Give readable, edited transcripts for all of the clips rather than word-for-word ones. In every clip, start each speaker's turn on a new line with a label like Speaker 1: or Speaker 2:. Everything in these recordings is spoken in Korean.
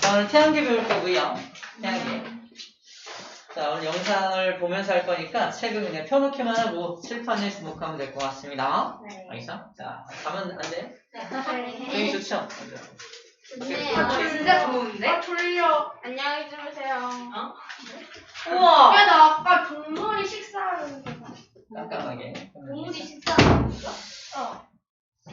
Speaker 1: 자, 오늘 태양계 배울 거고요. 태양계. 자, 오늘 영상을 보면서 할 거니까 책은 그냥 펴놓기만 하고 칠판에 주목하면 될 것 같습니다.
Speaker 2: 네.
Speaker 1: 알겠어? 자, 가면 안 돼?
Speaker 2: 네.
Speaker 1: 되게 좋죠?
Speaker 2: 네.
Speaker 3: 진짜 좋은데?
Speaker 2: 졸려. 안녕히 주무세요.
Speaker 3: 우와.
Speaker 2: 야, 나 아까 동물이 식사하는데.
Speaker 1: 깜깜하게.
Speaker 2: 동물이 식사하는데.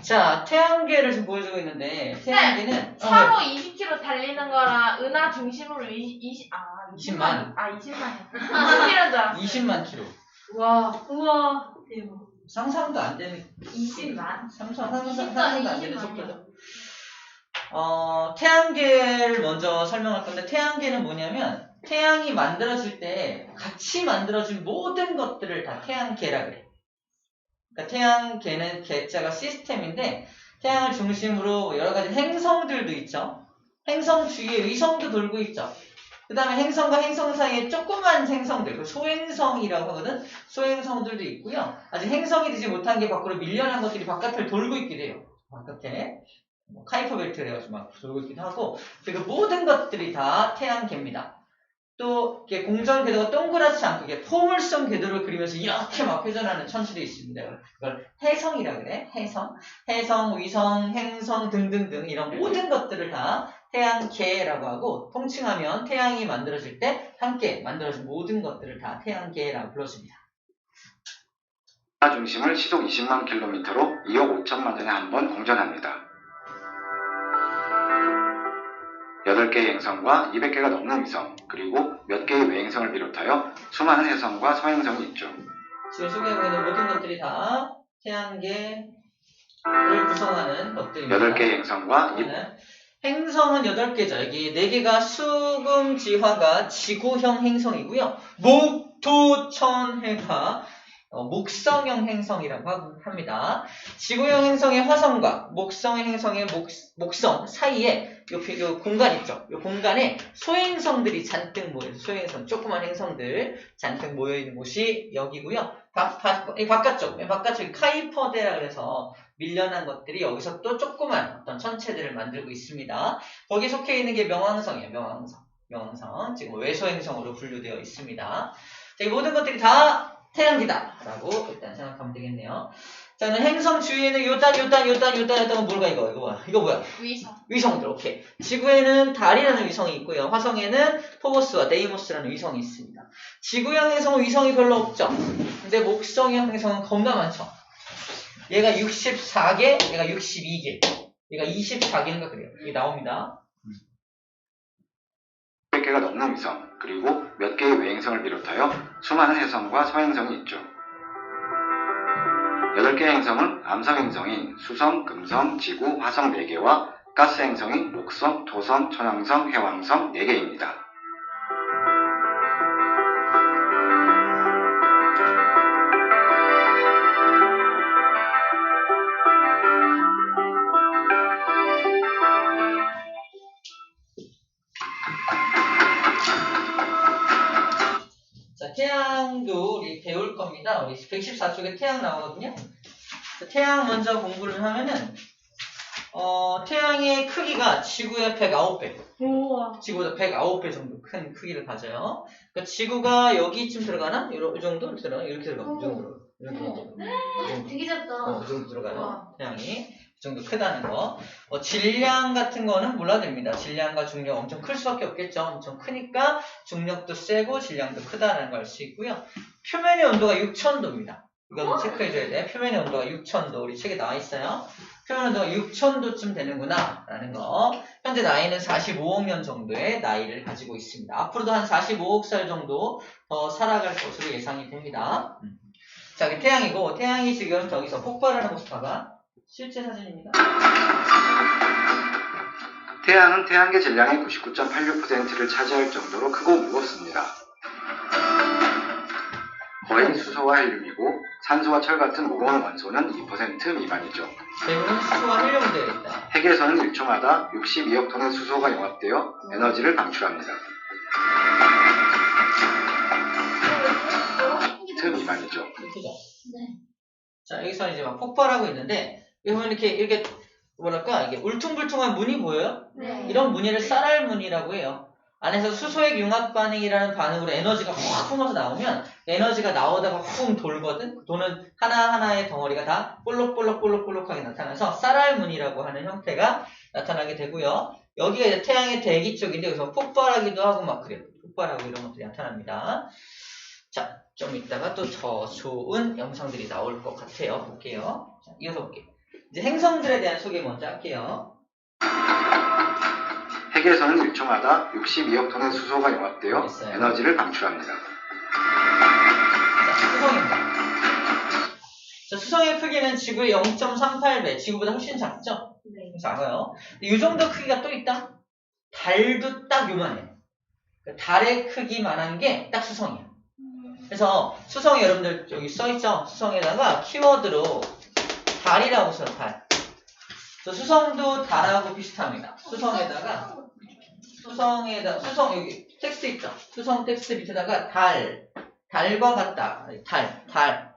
Speaker 1: 자, 태양계를 지금 보여주고 있는데, 태양계는
Speaker 2: 차로 20km 달리는 거랑 은하 중심으로 20만.
Speaker 1: 20만.
Speaker 2: 20km인 줄 알았어.
Speaker 1: 20만 킬로.
Speaker 3: 우와. 대박.
Speaker 1: 상상도 안 되는
Speaker 3: 20만?
Speaker 1: 상상도 안 되는
Speaker 2: 20만.
Speaker 1: 속도죠. 태양계를 먼저 설명할 건데, 태양계는 뭐냐면 태양이 만들어질 때 같이 만들어진 모든 것들을 다 태양계라 그래. 그러니까 태양계는 계자가 시스템인데 태양을 중심으로 여러 가지 행성들도 있죠. 행성 주위에 위성도 돌고 있죠. 그 다음에 행성과 행성 사이에 조그만 행성들, 소행성이라고 하거든. 소행성들도 있고요. 아직 행성이 되지 못한 게 밖으로 밀려난 것들이 바깥을 돌고 있기도 해요. 바깥에 카이퍼 벨트를 해가지고 막 돌고 있기도 하고, 그 모든 것들이 다 태양계입니다. 또 이렇게 공전 궤도가 동그랗지 않고 이게 포물선 궤도를 그리면서 이렇게 막 회전하는 천체도 있습니다. 그걸 해성이라 그래. 해성, 위성, 행성 등등등 이런 모든 것들을 다 태양계라고 하고, 통칭하면 태양이 만들어질 때 함께 만들어진 모든 것들을 다 태양계라고 불러줍니다.
Speaker 4: 은하 중심을 시속 20만 킬로미터로 2억 5천만 년에 한 번 공전합니다. 8개의 행성과 200개가 넘는 위성, 그리고 몇 개의 외행성을 비롯하여 수많은 해성과 서행성이 있죠.
Speaker 1: 지금 소개하고 있는 모든 것들이 다 태양계를 구성하는 것들입니다.
Speaker 4: 8개의 행성과
Speaker 1: 행성은 8개죠. 여기 4개가 수금지화가 지구형 행성이고요. 목, 토, 천, 해가 목성형 행성이라고 합니다. 지구형 행성의 화성과 목성형 행성의 목성 사이에 요 공간 있죠. 요 공간에 소행성들이 잔뜩 모여있는, 소행성, 조그만 행성들 잔뜩 모여있는 곳이 여기고요. 바깥쪽 카이퍼대라 그래서 밀려난 것들이 여기서 또 조그만 어떤 천체들을 만들고 있습니다. 거기 속해 있는 게 명왕성이에요. 명왕성. 지금 외소행성으로 분류되어 있습니다. 자, 이 모든 것들이 다 태양계다 라고 일단 생각하면 되겠네요. 자, 행성 주위에는 요딴 뭘까 이거 뭐야? 위성들. 오케이. 지구에는 달이라는 위성이 있고요. 화성에는 포보스와 데이모스라는 위성이 있습니다. 지구형 행성은 위성이 별로 없죠. 근데 목성형 행성은 겁나 많죠. 얘가 64개, 얘가 62개, 얘가 24개인가 그래요. 이게 나옵니다.
Speaker 4: 100개가 넘는 위성, 그리고 몇 개의 외행성을 비롯하여 수많은 해성과 서행성이 있죠. 8개의 행성은 암성 행성인 수성, 금성, 지구, 화성 4개와 가스 행성인 목성, 토성, 천왕성, 해왕성 4개입니다.
Speaker 1: 태양도 우리 배울 겁니다. 우리 114쪽에 태양 나오거든요. 태양 먼저 공부를 하면은 태양의 크기가 지구의 109배.
Speaker 2: 우와.
Speaker 1: 지구보다 109배 정도 큰 크기를 가져요. 그러니까 지구가 여기쯤 들어가나? 이 정도 들어가? 이렇게 들어가. 이 정도로.
Speaker 2: 되게 작다.
Speaker 1: 이 정도 들어가요. 태양이. 이 정도 크다는 거. 질량 같은 거는 몰라도 됩니다. 질량과 중력 엄청 클 수밖에 없겠죠. 엄청 크니까 중력도 세고 질량도 크다는 걸 알 수 있고요. 표면의 온도가 6000도입니다. 이건 체크해줘야 돼. 표면의 온도가 6000도. 우리 책에 나와 있어요. 표면 온도가 6000도쯤 되는구나 라는 거. 현재 나이는 45억 년 정도의 나이를 가지고 있습니다. 앞으로도 한 45억 살 정도 더 살아갈 것으로 예상이 됩니다. 자, 이게 태양이고, 태양이 지금 저기서 폭발하는 모습 봐봐. 실제 사진입니다.
Speaker 4: 태양은 태양계 질량의 99.86%를 차지할 정도로 크고 무겁습니다. 거의 수소와 헬륨이고 산소와 철 같은 무거운 원소는 2% 미만이죠.
Speaker 1: 대부분 수소와 헬륨으로 되어 있다.
Speaker 4: 핵에서는 1초마다 62억 톤의 수소가 용합되어 에너지를 방출합니다. 2% 미만이죠.
Speaker 1: 그죠? 네. 자, 여기서 이제 막 폭발하고 있는데, 보면 이렇게 뭐랄까 이게 울퉁불퉁한 무늬 보여요?
Speaker 2: 네.
Speaker 1: 이런 무늬를 쌀알무늬라고 해요. 안에서 수소액 융합 반응이라는 반응으로 에너지가 확 뿜어서 나오면 에너지가 나오다가 쿵 돌거든. 도는 하나하나의 덩어리가 다 볼록볼록볼록볼록하게 나타나서 쌀알무늬라고 하는 형태가 나타나게 되고요. 여기가 이제 태양의 대기 쪽인데 여기서 폭발하기도 하고 막 그래요. 폭발하고 이런 것들이 나타납니다. 자, 좀 이따가 또 더 좋은 영상들이 나올 것 같아요. 볼게요. 자, 이어서 볼게요. 이제 행성들에 대한 소개 먼저 할게요.
Speaker 4: 핵에서는 1초마다 62억 톤의 수소가 융합되어
Speaker 1: 있어요.
Speaker 4: 에너지를 방출합니다.
Speaker 1: 자, 수성입니다. 자, 수성의 크기는 지구의 0.38배, 지구보다 훨씬 작죠?
Speaker 3: 네.
Speaker 1: 작아요. 이 정도 크기가 또 있다? 달도 딱 요만해요. 달의 크기만한 게 딱 수성이에요. 그래서 수성이 여러분들 여기 써있죠? 수성에다가 키워드로 달이라고 써요, 달. 그래서 수성도 달하고 비슷합니다. 수성 여기 텍스트 있죠? 수성 텍스트 밑에다가 달과 같다. 달.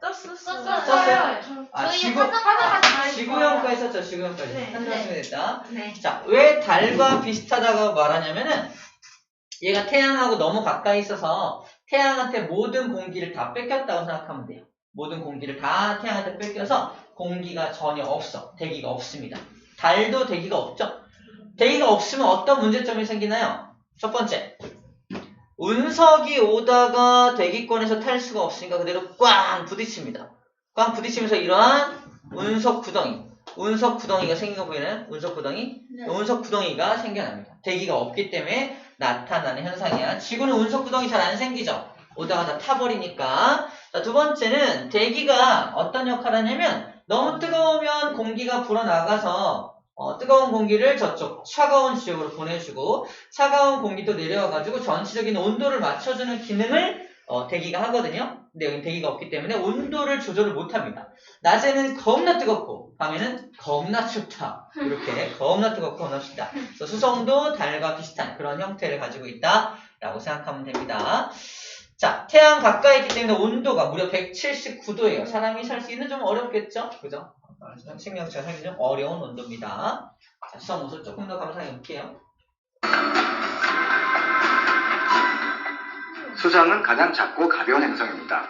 Speaker 2: 썼어요.
Speaker 1: 아,
Speaker 2: 저희
Speaker 1: 지구,
Speaker 2: 하나가 다
Speaker 1: 지구형까지 썼죠, 지구형까지.
Speaker 2: 네.
Speaker 1: 한 줄 쓰면 됐다.
Speaker 3: 네.
Speaker 1: 자, 왜 달과 비슷하다고 말하냐면은, 얘가 태양하고 너무 가까이 있어서 태양한테 모든 공기를 다 뺏겼다고 생각하면 돼요. 모든 공기를 다 태양한테 뺏겨서 공기가 전혀 없어. 대기가 없습니다. 달도 대기가 없죠? 대기가 없으면 어떤 문제점이 생기나요? 첫 번째, 운석이 오다가 대기권에서 탈 수가 없으니까 그대로 꽝 부딪힙니다. 꽝 부딪히면서 이러한 운석 구덩이가 생긴 거 보이나요? 운석 구덩이?
Speaker 3: 네.
Speaker 1: 운석 구덩이가 생겨납니다. 대기가 없기 때문에 나타나는 현상이야. 지구는 운석 구덩이 잘 안 생기죠? 오다가 다 타버리니까. 자, 두 번째는 대기가 어떤 역할을 하냐면 너무 뜨거우면 공기가 불어나가서 뜨거운 공기를 저쪽 차가운 지역으로 보내주고 차가운 공기도 내려와가지고 전체적인 온도를 맞춰주는 기능을 대기가 하거든요. 근데 여기 대기가 없기 때문에 온도를 조절을 못합니다. 낮에는 겁나 뜨겁고 밤에는 겁나 춥다. 이렇게 겁나 뜨겁고 겁나 춥다. 그래서 수성도 달과 비슷한 그런 형태를 가지고 있다라고 생각하면 됩니다. 자, 태양 가까이 있기 때문에 온도가 무려 179도예요. 사람이 살 수 있는 좀 어렵겠죠? 그죠? 생명체가 살기 좀 어려운 온도입니다. 자, 수성 모습 조금 더 감상해 볼게요.
Speaker 4: 수성은 가장 작고 가벼운 행성입니다.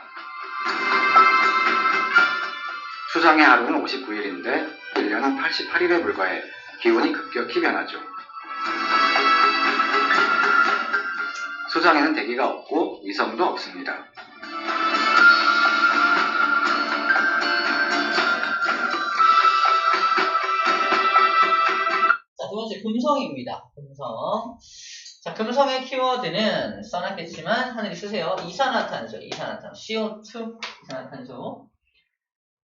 Speaker 4: 수성의 하루는 59일인데 1년은 88일에 불과해 기온이 급격히 변하죠. 수성에는 대기가 없고 위성도 없습니다.
Speaker 1: 자, 두 번째 금성입니다. 금성. 자, 금성의 키워드는 써놨겠지만 하늘이 쓰세요. 이산화탄소, CO2, 이산화탄소.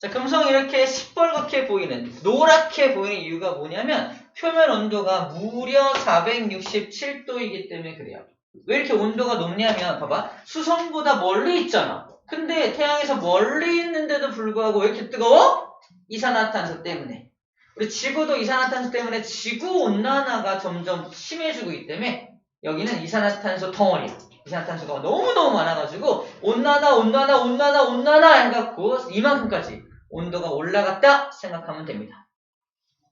Speaker 1: 자, 금성이 이렇게 시뻘겋게 보이는, 노랗게 보이는 이유가 뭐냐면 표면 온도가 무려 467도이기 때문에 그래요. 왜 이렇게 온도가 높냐면 봐봐, 수성보다 멀리 있잖아. 근데 태양에서 멀리 있는데도 불구하고 왜 이렇게 뜨거워? 이산화탄소 때문에. 우리 지구도 이산화탄소 때문에 지구온난화가 점점 심해지고 있기 때문에 여기는 이산화탄소 덩어리야. 이산화탄소가 너무너무 많아가지고 온난화 해갖고 이만큼까지 온도가 올라갔다 생각하면 됩니다.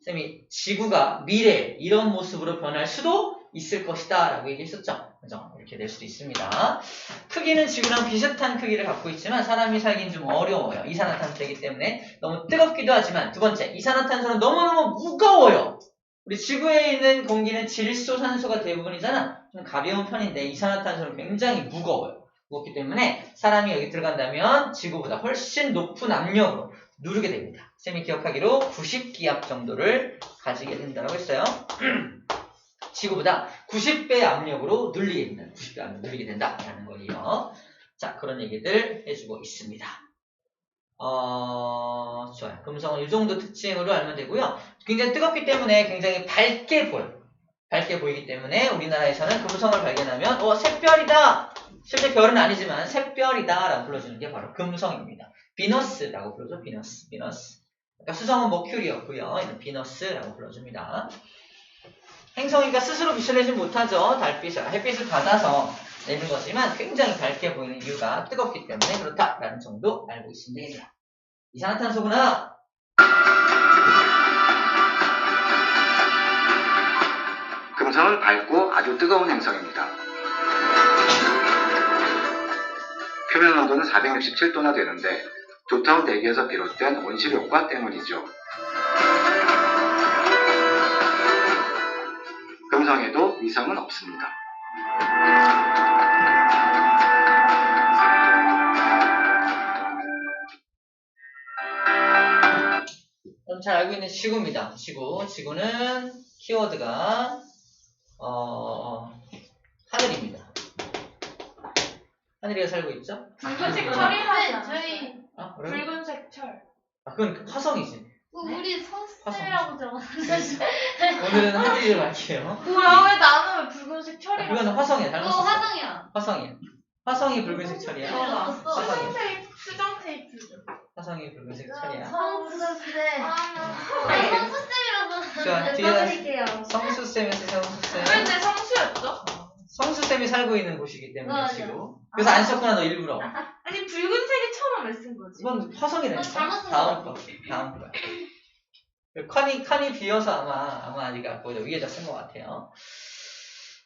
Speaker 1: 쌤이 지구가 미래에 이런 모습으로 변할 수도 있을 것이다 라고 얘기했었죠. 그죠? 이렇게 될 수도 있습니다. 크기는 지구랑 비슷한 크기를 갖고 있지만 사람이 살긴 좀 어려워요. 이산화탄소이기 때문에 너무 뜨겁기도 하지만 두 번째, 이산화탄소는 너무너무 무거워요. 우리 지구에 있는 공기는 질소, 산소가 대부분이잖아. 좀 가벼운 편인데 이산화탄소는 굉장히 무거워요. 무겁기 때문에 사람이 여기 들어간다면 지구보다 훨씬 높은 압력으로 누르게 됩니다. 쌤이 기억하기로 90기압 정도를 가지게 된다고 했어요. 지구보다 90배 압력으로 눌리게 된다. 90배 압력 눌리게 된다라는 거예요. 자, 그런 얘기들 해주고 있습니다. 좋아요. 금성은 이 정도 특징으로 알면 되고요. 굉장히 뜨겁기 때문에 굉장히 밝게 보여요. 밝게 보이기 때문에 우리나라에서는 금성을 발견하면 샛별이다! 실제 별은 아니지만 샛별이다 라고 불러주는 게 바로 금성입니다. 비너스라고 불러줘. 비너스. 그러니까 수성은 머큐리였고요. 이는 비너스라고 불러줍니다. 행성이가 스스로 빛을 내지 못하죠. 햇빛을 받아서 내는 거지만 굉장히 밝게 보이는 이유가 뜨겁기 때문에 그렇다라는 정도 알고 있으면 됩니다. 이산화탄소구나.
Speaker 4: 금성은 밝고 아주 뜨거운 행성입니다. 표면 온도는 467도나 되는데 두터운 대기에서 비롯된 온실 효과 때문이죠. 금성에도 위성은 없습니다.
Speaker 1: 그럼 잘 알고 있는 지구입니다. 지구는 키워드가 하늘입니다. 하늘이가 살고 있죠?
Speaker 2: 붉은색 철이라잖아.
Speaker 3: 저희
Speaker 1: 아, 그래?
Speaker 2: 붉은색 철.
Speaker 1: 아, 그건 화성이지.
Speaker 3: 우리 성쌤이라고 들어갔는데.
Speaker 1: 오늘은 하늘이를 갈게요.
Speaker 2: 뭐야 왜 나는 왜 붉은색
Speaker 1: 아,
Speaker 2: 철이라고?
Speaker 1: 그거는 화성이야.
Speaker 3: 그거
Speaker 1: 닮았어.
Speaker 3: 화성이야.
Speaker 1: 화성이야. 화성이 붉은색 철이야.
Speaker 3: 들어갔어.
Speaker 1: 화성이.
Speaker 2: 수정 테이프.
Speaker 1: 화성이 붉은색 철이야.
Speaker 3: 성수쌤.
Speaker 2: 아,
Speaker 3: 성수쌤이라고
Speaker 1: 자, 뒤에
Speaker 3: 써드릴게요.
Speaker 1: 성수쌤에서 성수쌤.
Speaker 2: 왜 내 성수였죠?
Speaker 1: 성수쌤이 살고 있는 곳이기 때문에
Speaker 3: 맞아.
Speaker 1: 지금. 그래서 안 썼구나 너 일부러.
Speaker 2: 아니 붉은색이 처럼 왜 쓴 거지?
Speaker 1: 이건 화성이네.
Speaker 3: 아, 잘못 쓴
Speaker 1: 다음
Speaker 3: 거
Speaker 1: 거. 다음 거. 칸이 비어서 아마 네가 거기다 위에다 쓴 것 같아요.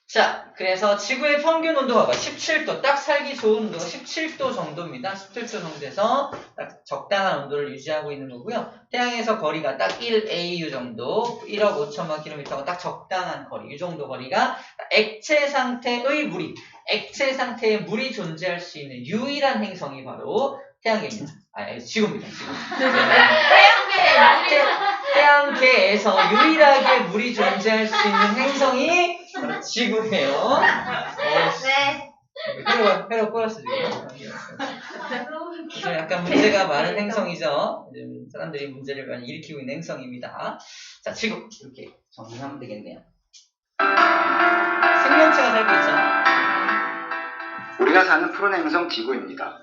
Speaker 1: 자, 그래서 지구의 평균 온도가 17도, 딱 살기 좋은 온도가 17도 정도입니다. 17도 정도에서 딱 적당한 온도를 유지하고 있는 거고요. 태양에서 거리가 딱 1AU 정도, 1억 5천만 킬로미터가 딱 적당한 거리, 이 정도 거리가 액체 상태의 물이 존재할 수 있는 유일한 행성이 바로 태양계입니다. 지구입니다. 지구. 태양계에서 유일하게 물이 존재할 수 있는 행성이 바로 지구예요.
Speaker 3: 네.
Speaker 1: 회로 꼬였어 지금. 좀 약간 문제가 많은 행성이죠. 사람들이 문제를 많이 일으키고 있는 행성입니다. 자, 지구 이렇게 정리하면 되겠네요. 생명체가 살고 있죠.
Speaker 4: 우리가 사는 푸른 행성 지구입니다.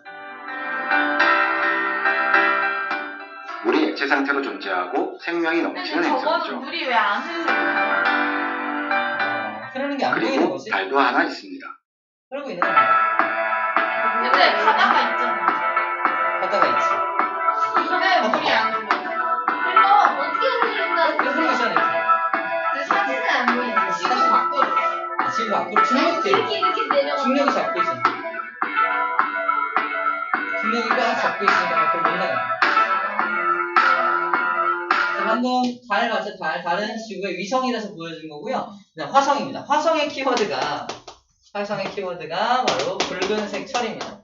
Speaker 4: 물이 액체 상태로 존재하고 생명이 넘치는
Speaker 2: 근데 저거는
Speaker 4: 행성이죠.
Speaker 2: 물이 왜 안 흘러?
Speaker 1: 흐르는 게 안 보이는
Speaker 4: 그리고
Speaker 1: 거지?
Speaker 4: 달도 하나 있습니다.
Speaker 1: 흐르고 있는 거 아니야?
Speaker 2: 근데 바다가 있잖아.
Speaker 1: 바다가 있지.
Speaker 2: 왜 물이 안 흘러?
Speaker 3: 흘러. 어떻게 흘린다.
Speaker 1: 흐르고 있잖아 이렇게.
Speaker 3: 근데 사진은 안 보이지.
Speaker 2: 지구 밖으로.
Speaker 1: 지금 앞으로 중력대.
Speaker 3: 이렇게 내려가.
Speaker 1: 중력이 잡고 있잖아. 중력이가 잡고 있으니까 밖으로 못 나가. 방금 달 맞죠? 달은 지구의 위성이라서 보여준 거고요. 그다음 화성입니다. 화성의 키워드가 바로 붉은색 철입니다.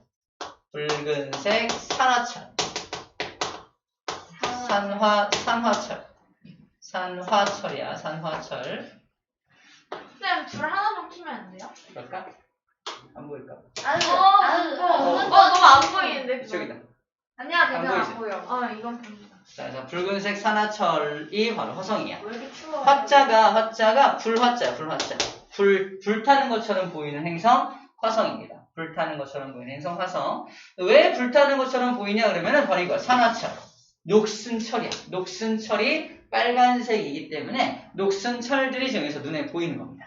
Speaker 1: 붉은색 산화철. 산화철이야. 산화철.
Speaker 2: 쌤, 불 하나만 켜면 안 돼요?
Speaker 1: 그럴까? 안 보일까?
Speaker 2: 너무 안 보이는데.
Speaker 1: 이쪽이다.
Speaker 3: 아니야,
Speaker 1: 안
Speaker 3: 괜찮아.
Speaker 1: 보이지?
Speaker 3: 안 보여.
Speaker 2: 이건 보인다.
Speaker 1: 자, 그래서 붉은색 산화철이 바로 화성이야.
Speaker 2: 왜 이렇게 추워?
Speaker 1: 화자가 불화자야, 불화자. 불타는 것처럼 보이는 행성, 화성입니다. 불타는 것처럼 보이는 행성, 화성. 왜 불타는 것처럼 보이냐, 그러면은 바로 이거야, 산화철. 녹슨철이야. 녹슨철이 빨간색이기 때문에 녹슨철들이 저기서 눈에 보이는 겁니다.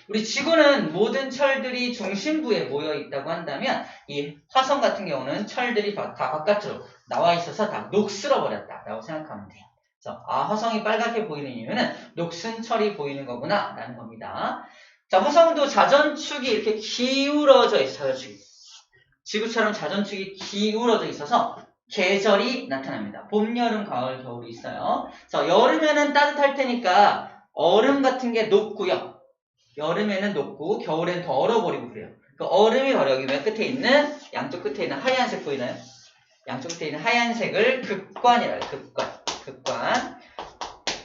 Speaker 1: 우리 지구는 모든 철들이 중심부에 모여 있다고 한다면 이 화성 같은 경우는 철들이 다 바깥으로 나와 있어서 다 녹슬어 버렸다라고 생각하면 돼요. 그래서 화성이 빨갛게 보이는 이유는 녹슨 철이 보이는 거구나 라는 겁니다. 자, 화성도 자전축이 이렇게 기울어져 있어요. 자전축이. 지구처럼 자전축이 기울어져 있어서 계절이 나타납니다. 봄, 여름, 가을, 겨울이 있어요. 그래서 여름에는 따뜻할 테니까 얼음 같은 게 녹고요. 여름에는 녹고 겨울엔 더 얼어버리고 그래요. 그 얼음이 바로 여기 맨 끝에 있는 양쪽 끝에 있는 하얀색 보이나요? 양쪽 끝에 있는 하얀색을 극관이라고 해요. 극관.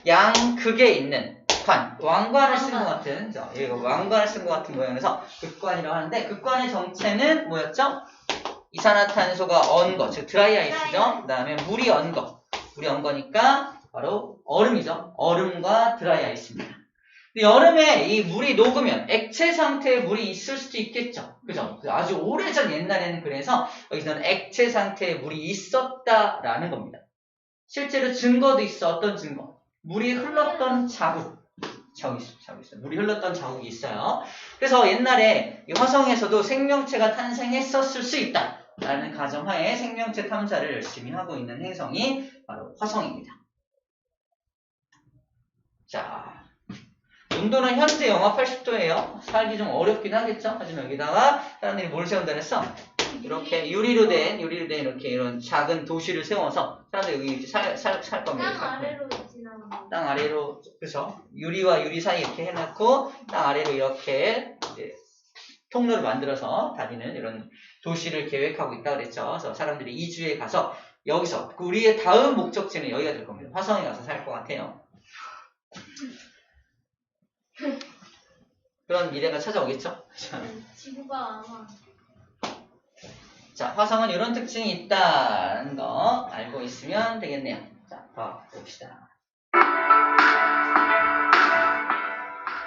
Speaker 1: 양극에 있는 관. 왕관을 쓴 것 같은 이거 왕관을 쓴 것 같은 모양에서 극관이라고 하는데 극관의 정체는 뭐였죠? 이산화탄소가 언 거, 즉 드라이 아이스죠. 그 다음에 물이 언 거. 물이 언 거니까 바로 얼음이죠. 얼음과 드라이 아이스입니다. 여름에 이 물이 녹으면 액체 상태의 물이 있을 수도 있겠죠. 그죠? 아주 오래전 옛날에는 그래서 여기서는 액체 상태의 물이 있었다라는 겁니다. 실제로 증거도 있어. 어떤 증거? 물이 흘렀던 자국. 저기 있어요. 물이 흘렀던 자국이 있어요. 그래서 옛날에 이 화성에서도 생명체가 탄생했었을 수 있다라는 가정하에 생명체 탐사를 열심히 하고 있는 행성이 바로 화성입니다. 자. 온도는 현재 영하 80도예요. 살기 좀 어렵긴 하겠죠. 하지만 여기다가 사람들이 뭘 세운다 그랬어? 이렇게 유리로 된 이렇게 이런 작은 도시를 세워서 사람들이 여기 이제 살 겁니다.
Speaker 3: 땅 아래로 지나가.
Speaker 1: 땅 아래로, 그죠? 유리와 유리 사이 이렇게 해놓고 땅 아래로 이렇게 이제 통로를 만들어서 다니는 이런 도시를 계획하고 있다 그랬죠. 그래서 사람들이 이주에 가서 여기서 우리의 다음 목적지는 여기가 될 겁니다. 화성에 가서 살 것 같아요. 그런 미래가 찾아오겠죠?
Speaker 3: 지구가 아마.
Speaker 1: 자, 화성은 이런 특징이 있다는 거 알고 있으면 되겠네요. 자, 봅시다.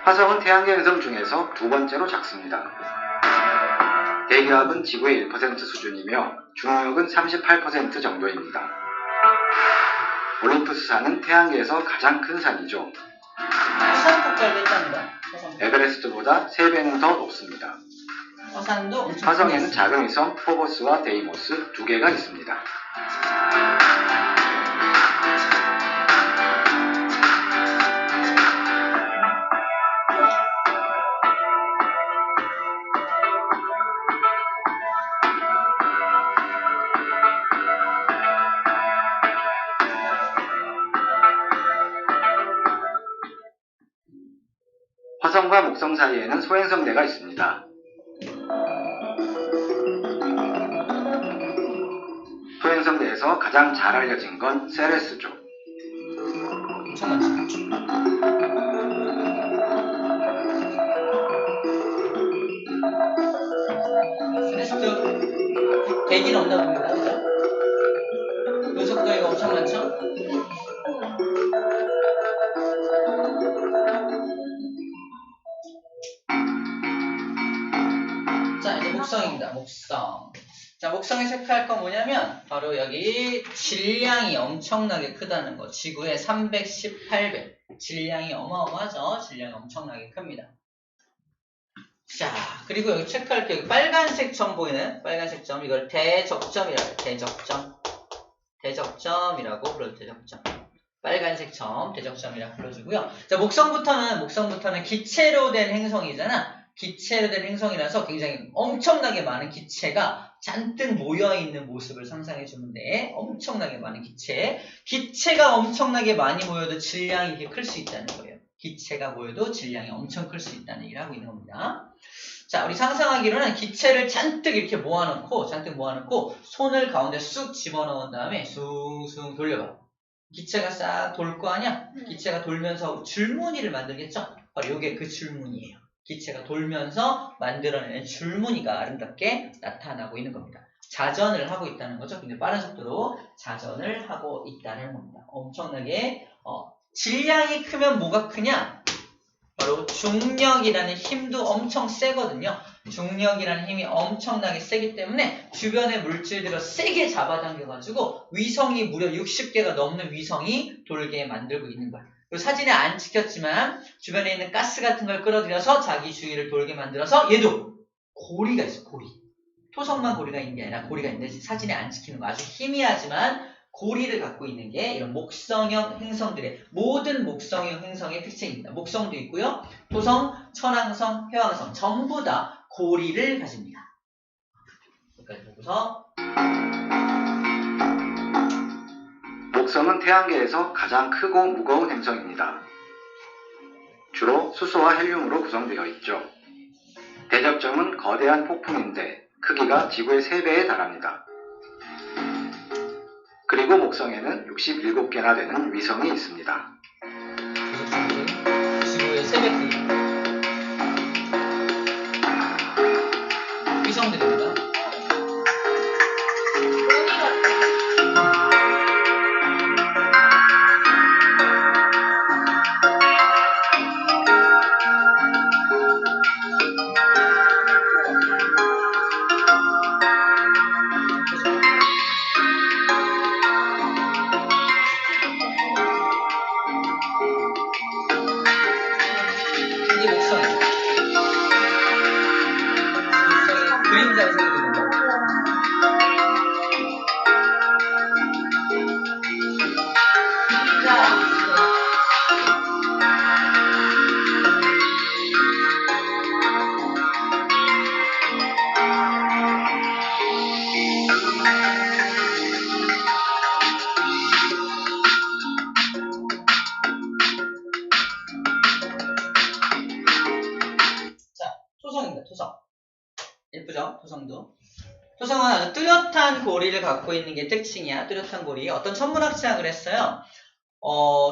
Speaker 4: 화성은 태양계 행성 중에서 두 번째로 작습니다. 대기압은 지구의 1% 수준이며 중력은 38% 정도입니다. 올림푸스산은 태양계에서 가장 큰 산이죠.
Speaker 1: 화산 폭발도 했답니다.
Speaker 4: 에베레스트보다 3배는 더 높습니다.
Speaker 1: 화산도 엄청
Speaker 4: 화성에는
Speaker 1: 크겠습니다.
Speaker 4: 작은 위성 포보스와 데이모스 두 개가 있습니다. 화성과 목성 사이에는 소행성대가 있습니다. 소행성대에서 가장 잘 알려진 건 세레스죠.
Speaker 1: 엄청 많죠. 세레스트 대기는 없나 봅니다. 그죠? 분석도가 엄청 많죠? 자, 이제 목성입니다. 목성. 자, 목성에 체크할 건 뭐냐면 바로 여기 질량이 엄청나게 크다는 거. 지구의 318배. 질량이 어마어마하죠. 질량이 엄청나게 큽니다. 자, 그리고 여기 체크할 게 여기 빨간색 점 보이는 빨간색 점, 이걸 대적점이라고 해요. 대적점이라고 불러요. 대적점. 빨간색 점, 대적점이라고 불러주고요. 자, 목성부터는 기체로 된 행성이잖아. 기체로 된 행성이라서 굉장히 엄청나게 많은 기체가 잔뜩 모여있는 모습을 상상해 주는데, 엄청나게 많은 기체가 엄청나게 많이 모여도 질량이 이렇게 클 수 있다는 거예요. 기체가 모여도 질량이 엄청 클 수 있다는 얘기를 하고 있는 겁니다. 자, 우리 상상하기로는 기체를 잔뜩 이렇게 모아놓고 손을 가운데 쑥 집어넣은 다음에 숭숭 돌려봐. 기체가 싹 돌 거 아니야? 기체가 돌면서 줄무늬를 만들겠죠? 바로 이게 그 줄무늬예요. 기체가 돌면서 만들어내는 줄무늬가 아름답게 나타나고 있는 겁니다. 자전을 하고 있다는 거죠. 근데 빠른 속도로 자전을 하고 있다는 겁니다. 엄청나게 질량이 크면 뭐가 크냐? 바로 중력이라는 힘도 엄청 세거든요. 중력이라는 힘이 엄청나게 세기 때문에 주변의 물질들을 세게 잡아당겨가지고 위성이 무려 60개가 넘는 위성이 돌게 만들고 있는 거야. 그리고 사진에 안 찍혔지만 주변에 있는 가스 같은 걸 끌어들여서 자기 주위를 돌게 만들어서 얘도 고리가 있어. 토성만 고리가 있는 게 아니라 고리가 있는데 사진에 안 찍히는 거 아주 희미하지만 고리를 갖고 있는 게 이런 목성형 행성들의 모든 목성형 행성의 특징입니다. 목성도 있고요. 토성, 천왕성, 해왕성 전부 다 고리를 가집니다. 여기까지 보고서
Speaker 4: 목성은 태양계에서 가장 크고 무거운 행성입니다. 주로 수소와 헬륨으로 구성되어 있죠. 대적점은 거대한 폭풍인데 크기가 지구의 3배에 달합니다. 그리고 목성에는 67개나 되는 위성이 있습니다.
Speaker 1: 지구의 3배 크기 위성들입니다. 이게 목성이에요. 목성의 그림자를 생각해보면 토성. 예쁘죠? 토성도. 토성은 아주 뚜렷한 고리를 갖고 있는 게 특징이야. 뚜렷한 고리. 어떤 천문학자가 그랬어요.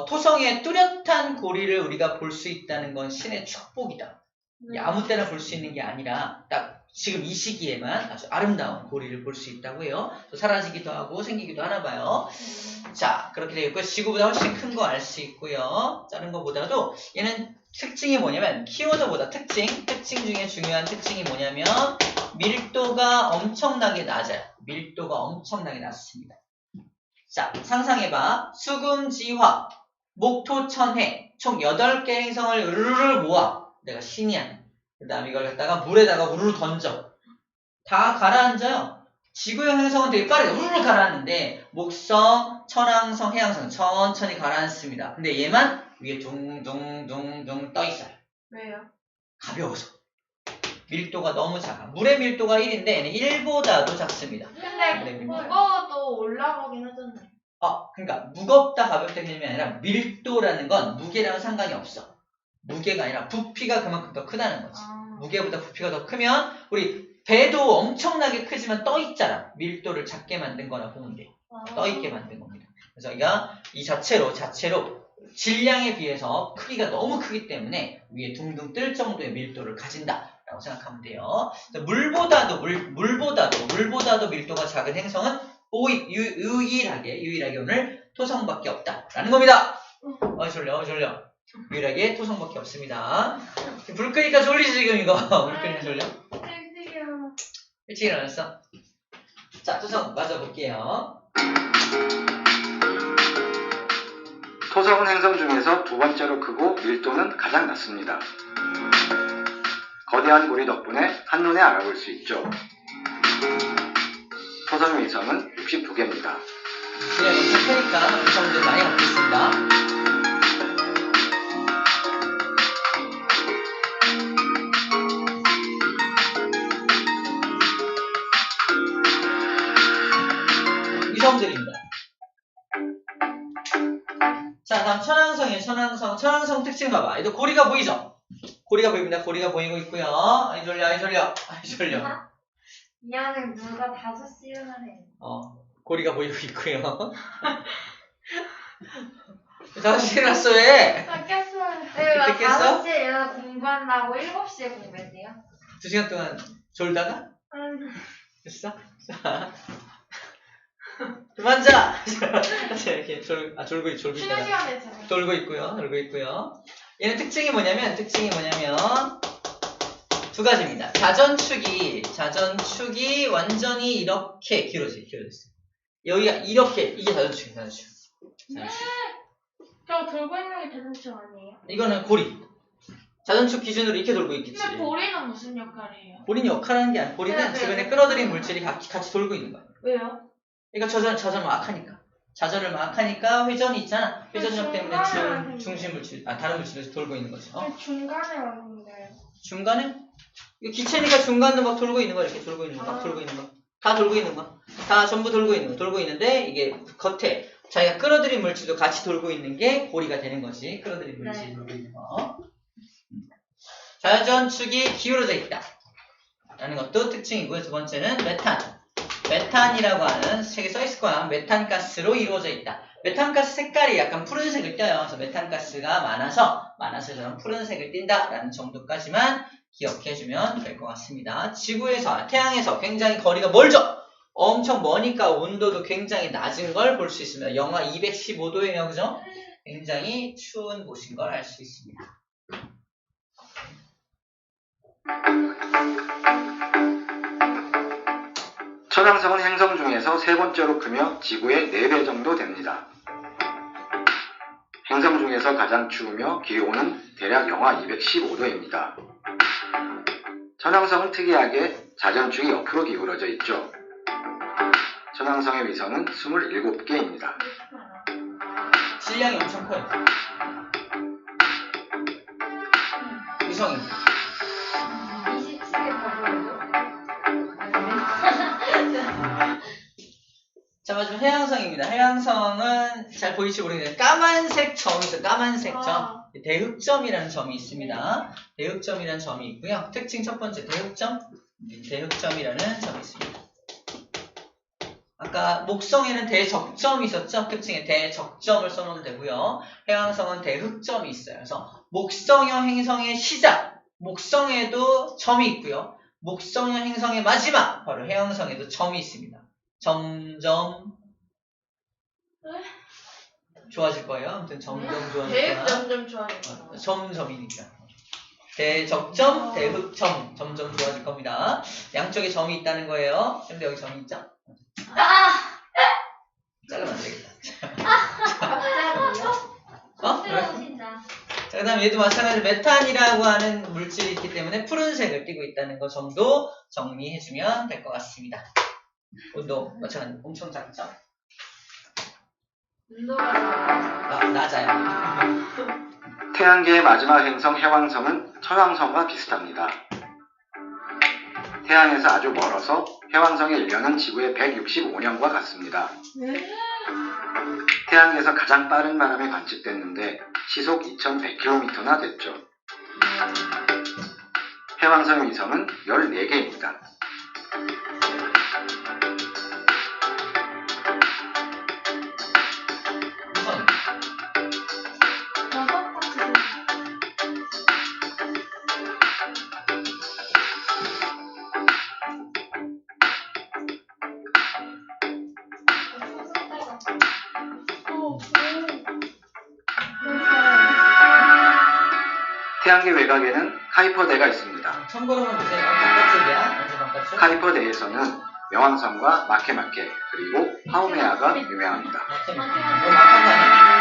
Speaker 1: 토성의 뚜렷한 고리를 우리가 볼 수 있다는 건 신의 축복이다. 아무 때나 볼 수 있는 게 아니라 딱 지금 이 시기에만 아주 아름다운 고리를 볼 수 있다고 해요. 또 사라지기도 하고 생기기도 하나 봐요. 자, 그렇게 되어 있고 지구보다 훨씬 큰 거 알 수 있고요. 다른 거보다도 얘는 특징이 뭐냐면 키워드보다 특징 중에 중요한 특징이 뭐냐면 밀도가 엄청나게 낮아요. 밀도가 엄청나게 낮습니다. 자, 상상해봐. 수금지화, 목토천해 총 8개 행성을 으르르 모아. 내가 신이야. 그 다음에 이걸 갖다가 물에다가 우르르 던져. 다 가라앉아요. 지구형 행성은 되게 빠르게 우르르 가라앉는데 목성, 천왕성, 해왕성 천천히 가라앉습니다. 근데 얘만 위에 둥둥둥둥 떠 있어요.
Speaker 2: 왜요?
Speaker 1: 가벼워서. 밀도가 너무 작아. 물의 밀도가 1인데 얘는 1보다도 작습니다.
Speaker 2: 근데 무거워도 올라가긴 하잖아요.
Speaker 1: 그러니까 무겁다 가볍다 개념이 아니라 밀도라는 건 무게랑은 상관이 없어. 무게가 아니라 부피가 그만큼 더 크다는 거지. 무게보다 부피가 더 크면 우리 배도 엄청나게 크지만 떠 있잖아. 밀도를 작게 만든 거나 보면 돼. 떠 있게 만든 겁니다. 그래서 얘가 이 자체로 질량에 비해서 크기가 너무 크기 때문에 위에 둥둥 뜰 정도의 밀도를 가진다라고 생각하면 돼요. 물보다도 밀도가 작은 행성은 유일하게 오늘 토성밖에 없다라는 겁니다. 졸려. 유일하게 토성밖에 없습니다. 불 끄니까 졸리지 지금 이거. 불 끄니까 졸려? 일찍 일어났어? 자, 토성 맞아볼게요.
Speaker 4: 토성은 행성 중에서 두 번째로 크고 밀도는 가장 낮습니다. 거대한 고리 덕분에 한눈에 알아볼 수 있죠. 토성 위성은 62개입니다.
Speaker 1: 그냥 엄청 크니까 위성들 많이 갖고 있습니다. 위성들입니다. 자, 다음 천왕성이에요. 천왕성 특징 봐봐. 얘도 고리가 보이죠? 고리가 보입니다. 고리가 보이고 있고요. 아이 졸려.
Speaker 3: 미안해, 누가 5시 일어나래.
Speaker 1: 고리가 보이고 있고요. 5시에 일어났어 왜?
Speaker 3: 나 깼어요.
Speaker 1: 그때 깼어?
Speaker 3: 5시에 일어나 공부한다고 7시에 공부했대요.
Speaker 1: 2시간 동안 졸다가? 됐어? 자. 그만 자! 이렇게 졸고
Speaker 2: 쉬는
Speaker 1: 있다가.
Speaker 2: 시간에 잖아요.
Speaker 1: 돌고 있고요. 얘는 특징이 뭐냐면 두 가지입니다. 자전축이 완전히 이렇게 길어졌어요. 여기가 이렇게, 이게 자전축.
Speaker 2: 저 돌고 있는 게 자전축 아니에요?
Speaker 1: 이거는 고리. 자전축 기준으로 이렇게 돌고 있겠지.
Speaker 2: 근데 고리는 무슨 역할이에요?
Speaker 1: 고리는 역할하는 게 아니라 고리는
Speaker 2: 네.
Speaker 1: 주변에 끌어들인 물질이 같이 돌고 있는 거야.
Speaker 2: 왜요?
Speaker 1: 그러니까 자전을 막 하니까. 자전을 막 하니까 회전이 있잖아. 회전력 때문에 중심 물질, 다른 물질에서 돌고 있는 거지.
Speaker 2: 중간에 왔는데.
Speaker 1: 중간에? 이거 기체니까 중간도 막 돌고 있는 거야. 이렇게 돌고 있는 거, 막 돌고 있는 거. 다 돌고 있는 거. 다 전부 돌고 있는 거. 돌고 있는데 이게 겉에 자기가 끌어들인 물질도 같이 돌고 있는 게 고리가 되는 거지. 끌어들인 물질이 돌고 있는 거. 자전축이 기울어져 있다. 라는 것도 특징이고요. 두 번째는 메탄이라고 하는 책에 써있을 거야. 메탄가스로 이루어져 있다. 메탄가스 색깔이 약간 푸른색을 띄어요. 그래서 메탄가스가 많아서 저런 푸른색을 띈다라는 정도까지만 기억해주면 될 것 같습니다. 지구에서, 태양에서 굉장히 거리가 멀죠? 엄청 머니까 온도도 굉장히 낮은 걸 볼 수 있습니다. 영하 215도예요. 그죠? 굉장히 추운 곳인 걸 알 수 있습니다.
Speaker 4: 천왕성은 행성 중에서 세 번째로 크며 지구의 4배 정도 됩니다. 행성 중에서 가장 추우며 기온은 대략 영하 215도입니다. 천왕성은 특이하게 자전축이 옆으로 기울어져 있죠. 천왕성의 위성은 27개입니다.
Speaker 1: 질량이 엄청 커요. 위성입니다.
Speaker 3: 27개 가져오죠?
Speaker 1: 자, 마지막 해왕성입니다. 해왕성은 잘 보일지 모르겠는데 까만색 점이 있어요. 까만색 점. 대흑점이라는 점이 있습니다. 대흑점이라는 점이 있고요. 특징 첫 번째, 대흑점이라는 점이 있습니다. 아까 목성에는 대적점이 있었죠? 특징에 대적점을 써놓으면 되고요. 해왕성은 대흑점이 있어요. 그래서 목성형 행성의 시작, 목성에도 점이 있고요. 목성형 행성의 마지막, 바로 해왕성에도 점이 있습니다. 점점 좋아질 거예요. 아무튼 점점 좋아질
Speaker 2: 대입
Speaker 1: 거야.
Speaker 2: 점점 좋아졌어.
Speaker 1: 점이니까. 대적점, 대흑점, 점점 좋아질 겁니다. 양쪽에 점이 있다는 거예요. 근데 여기 점이 있죠? 자르면 안 되겠다.
Speaker 3: 갑자기요?
Speaker 1: 어?
Speaker 3: 들어오신다.
Speaker 1: 자, 그 다음 얘도 마찬가지로 메탄이라고 하는 물질이 있기 때문에 푸른색을 띠고 있다는 거 정도 정리해주면 될 것 같습니다. 온도 마찬가지로 엄청 작죠?
Speaker 2: 운동하자.
Speaker 1: 낮아요.
Speaker 4: 태양계의 마지막 행성 해왕성은 천왕성과 비슷합니다. 태양에서 아주 멀어서 해왕성의 일년은 지구의 165년과 같습니다. 태양계에서 가장 빠른 바람이 관측됐는데 시속 2100km나 됐죠. 해왕성 위성은 14개입니다.
Speaker 1: 우선
Speaker 4: 태양계 외곽에는 카이퍼대가 있습니다.
Speaker 1: 참고로만 보세요. 바깥쪽이야. 완전 바깥쪽.
Speaker 4: 카이퍼대에서는 명왕성과 마케마케 그리고 하오메아가 유명합니다.
Speaker 1: 막혀. 너 막한 거 아니야?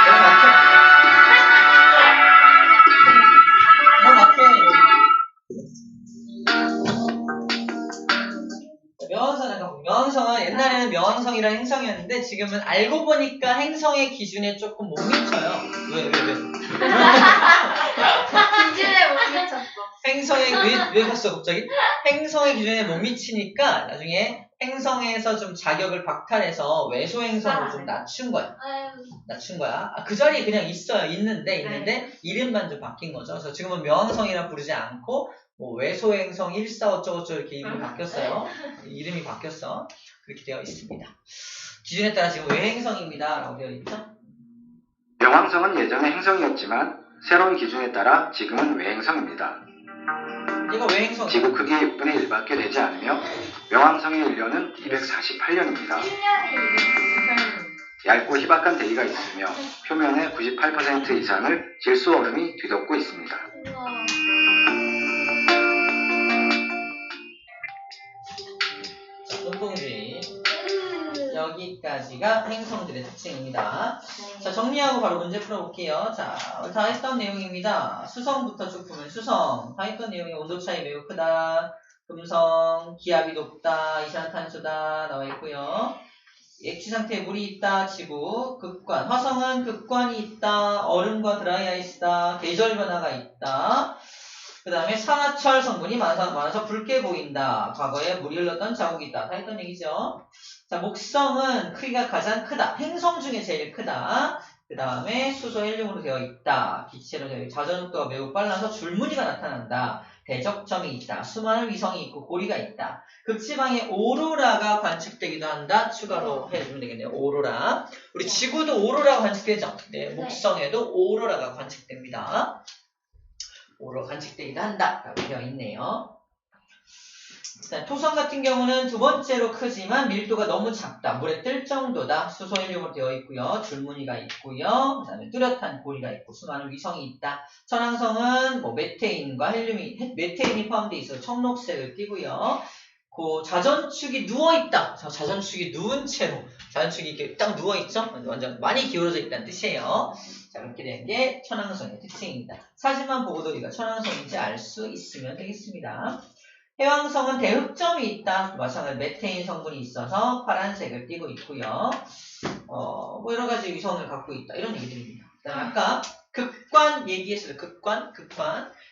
Speaker 1: 너 막혀. 명왕성은 옛날에는 명왕성이라는 행성이었는데 지금은 알고 보니까 행성의 기준에 조금 못 미쳐요. 왜?
Speaker 3: 기준에 못 미쳤어.
Speaker 1: 행성의 왜 갔어 갑자기? 행성의 기준에 못 미치니까 나중에 행성에서 좀 자격을 박탈해서 외소 행성으로 좀 낮춘 거야. 그 자리에 그냥 있어요. 있는데 이름만 좀 바뀐 거죠. 그래서 지금은 명왕성이라 부르지 않고 뭐 외소 행성 1,4 어쩌고저쩌고 이렇게 이름이 바뀌었어요. 이름이 바뀌었어. 그렇게 되어 있습니다. 기준에 따라 지금 외행성입니다. 라고 되어 있죠.
Speaker 4: 명왕성은 예전에 행성이었지만 새로운 기준에 따라 지금은 외행성입니다.
Speaker 1: 이거 외행성.
Speaker 4: 지구 크기 6분의 1밖에 되지 않으며 명왕성의 일년은 248년입니다.
Speaker 3: 1년에
Speaker 4: 얇고 희박한 대기가 있으며 표면의 98% 이상을 질소 얼음이 뒤덮고 있습니다.
Speaker 1: 자, 운동주의. 여기까지가 행성들의 특징입니다. 자, 정리하고 바로 문제 풀어볼게요. 자, 다 했던 내용입니다. 수성부터 쭉 보면 수성. 다 했던 내용이 온도 차이 매우 크다. 금성, 기압이 높다. 이산화탄소다. 나와 있고요. 액체 상태에 물이 있다. 지구, 극관. 화성은 극관이 있다. 얼음과 드라이 아이스다. 계절 변화가 있다. 그 다음에 산화철 성분이 많아서 붉게 보인다. 과거에 물이 흘렀던 자국이 있다. 다 했던 얘기죠. 자, 목성은 크기가 가장 크다. 행성 중에 제일 크다. 그 다음에 수소 헬륨으로 되어 있다. 기체로 되어 있다. 자전속도가 매우 빨라서 줄무늬가 나타난다. 대적점이 있다. 수많은 위성이 있고 고리가 있다. 극지방에 오로라가 관측되기도 한다. 추가로 해주면 되겠네요. 오로라. 우리 지구도 오로라가 관측되죠? 네, 목성에도 오로라가 관측됩니다. 오로 관측되기도 한다. 라고 되어 있네요. 자, 토성 같은 경우는 두 번째로 크지만 밀도가 너무 작다. 물에 뜰 정도다. 수소 헬륨으로 되어 있고요. 줄무늬가 있고요. 그 다음에 뚜렷한 고리가 있고 수많은 위성이 있다. 천왕성은 뭐 메테인과 메테인이 포함되어 있어 청록색을 띠고요. 그 자전축이 누워있다. 자전축이 누운 채로 자전축이 이렇게 딱 누워있죠? 완전 많이 기울어져 있다는 뜻이에요. 자, 이렇게 된 게 천왕성의 특징입니다. 사진만 보고도 우리가 천왕성인지 알 수 있으면 되겠습니다. 해왕성은 대흑점이 있다. 마찬가지로 메테인 성분이 있어서 파란색을 띠고 있고요. 뭐 여러 가지 위성을 갖고 있다. 이런 얘기들입니다. 그다음에 아까 극관 얘기했어요. 극관.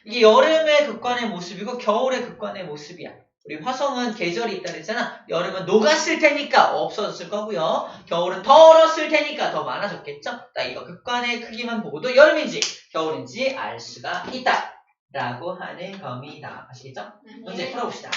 Speaker 1: 이게 여름의 극관의 모습이고 겨울의 극관의 모습이야. 우리 화성은 계절이 있다 그랬잖아. 여름은 녹았을 테니까 없어졌을 거고요. 겨울은 더 얼었을 테니까 더 많아졌겠죠. 딱 이거 극관의 크기만 보고도 여름인지 겨울인지 알 수가 있다. 라고 하는 겁니다. 아시겠죠? 문제 풀어봅시다.